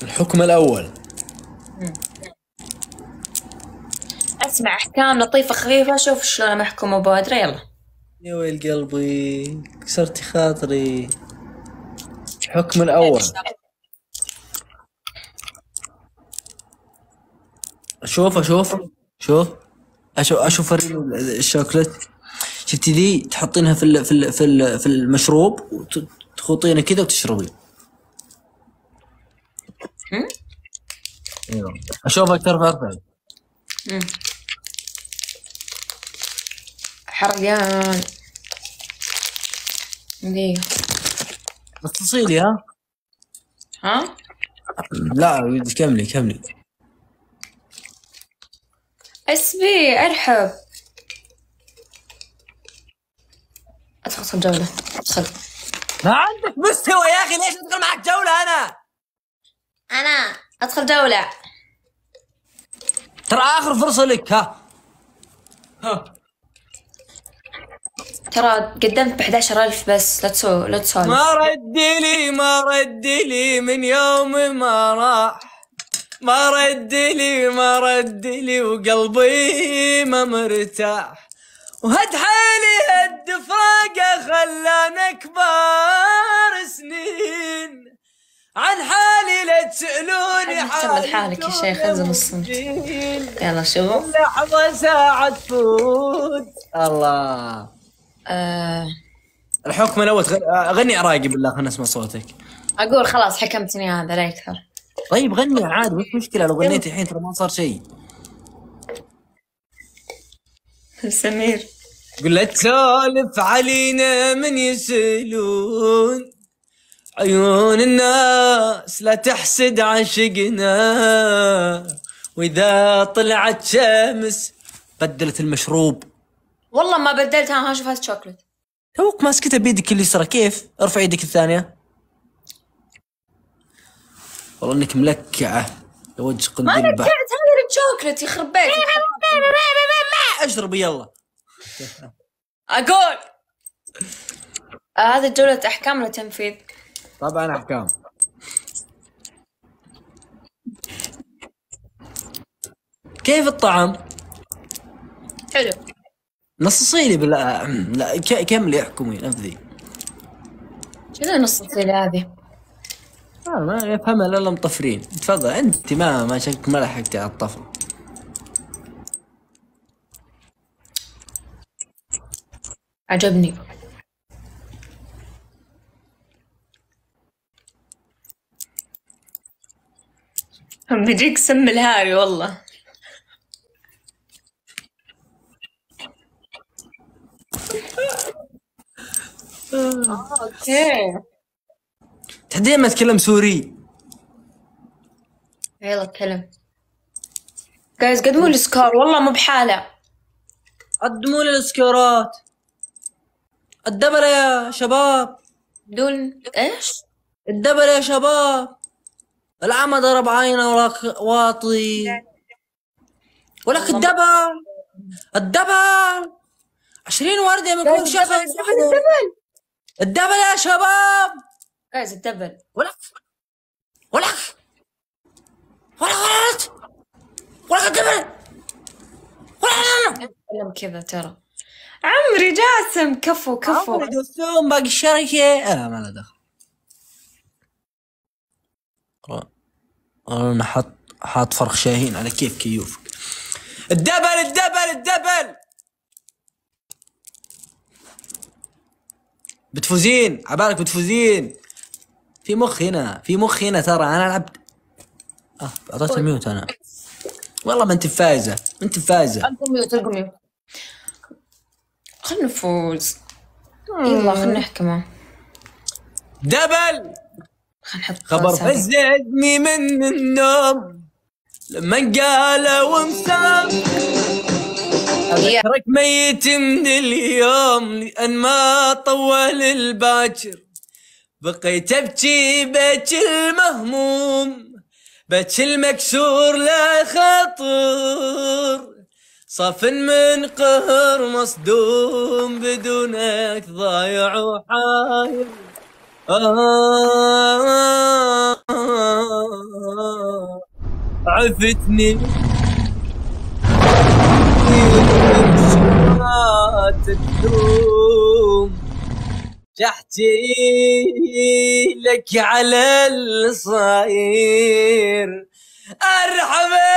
الحكم الأول. اسمع احكام لطيفة خفيفة، شوف شلون محكومة بودرة. يلا. يا ويل قلبي، كسرتي خاطري. الحكم الأول. أشوف الشوكولات. شفتي ذي تحطينها في المشروب وتخوطينه كذا وتشربين. ايوه اشوف اكثر فارفع. حرقان دقيقة. بس تصيلي ها؟ لا كملي. اسبي ارحب. ادخل جولة. ادخل. ما عندك مستوى يا اخي، ليش ادخل معك جولة؟ انا ادخل جولة. ترى اخر فرصة لك. ها ترى قدمت ب11,000 بس. لا تسولف. ما رد لي من يوم ما راح. ما رد لي وقلبي ما مرتاح. وهد حالي هد فراقه خلانا كبار سنين. عن حالي لا تسألوني حالي. حالك يا شيخ، انزل الصمت. يلا شوف. لحظة ساعة تفوت. الله. الحكم الأول. غني عراقي بالله، خلنا نسمع صوتك. اقول خلاص حكمتني هذا، لا يكثر. طيب غني عادي، مش مشكلة لو غنيتي الحين ترى ما صار شيء. سمير قل لا تسولف علينا من يسألون. عيون الناس لا تحسد عشقنا. وإذا طلعت شمس بدلت المشروب. والله ما بدلتها. ها شوف هذا الشوكولات. توك ماسكتها بيدك اليسرى، كيف؟ ارفع يدك الثانية. والله انك ملكعة يا وجه قنديل. ما لكعت، هذا الشوكولات يخرب بيتك. اشربي يلا. اقول هذه جولة احكام ولا تنفيذ؟ طبعا احكام. كيف الطعم؟ حلو. نصصي لي بالله. لا كملي احكمي نفذي. شنو نص الصيلة هذه؟ ما يفهمها الا مطفرين. تفضل انت، ما شكلك ما لحقتي على الطفل. عجبني. بيجيك سم الهاوي والله. اوكي. تحديدا ما اتكلم سوري. يلا اتكلم. جايز قدموا لي سكور، والله مو بحالة. قدموا لي السكورات. الدبل يا شباب. بدون ايش؟ الدبل يا شباب. العمى ضرب عينه وراك واطي. ولك الدبل 20 وردة من كل شخص. الدبل يا شباب. جايز الدبل. ولك الدبل. اتكلم كذا ترى. عمري جاسم. كفو. عمري دوسوم باقي الشركة. ما له دخل. انا حاط فرخ شاهين على كيف كيوفك. الدبل بتفوزين. عبالك بتفوزين. في مخ هنا ترى. انا لعبت. اعطيت ميوت انا. والله ما انت فايزة. القوا ميوت. خلنا نفوز. يلا خلنا نحكمه. دبل. خلنا نحط خبر فزعني من النوم لما قال ومسام. أذكرك ميت من اليوم لأن ما طول الباكر. بقيت أبكي بيت المهموم، بيت المكسور لا خطر. صف من قهر مصدوم بدونك ضايع وحاير. عفتني ما تدوم جحتي لك على الصاير ارحمي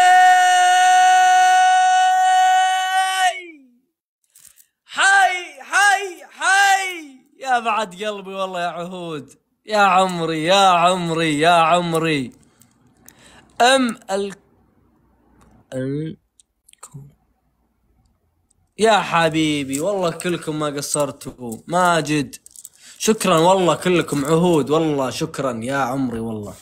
حي حي حي يا بعد قلبي والله يا عهود يا عمري يا عمري يا عمري يا حبيبي والله كلكم ما قصرتوا. ماجد شكرا والله كلكم عهود والله شكرا يا عمري والله.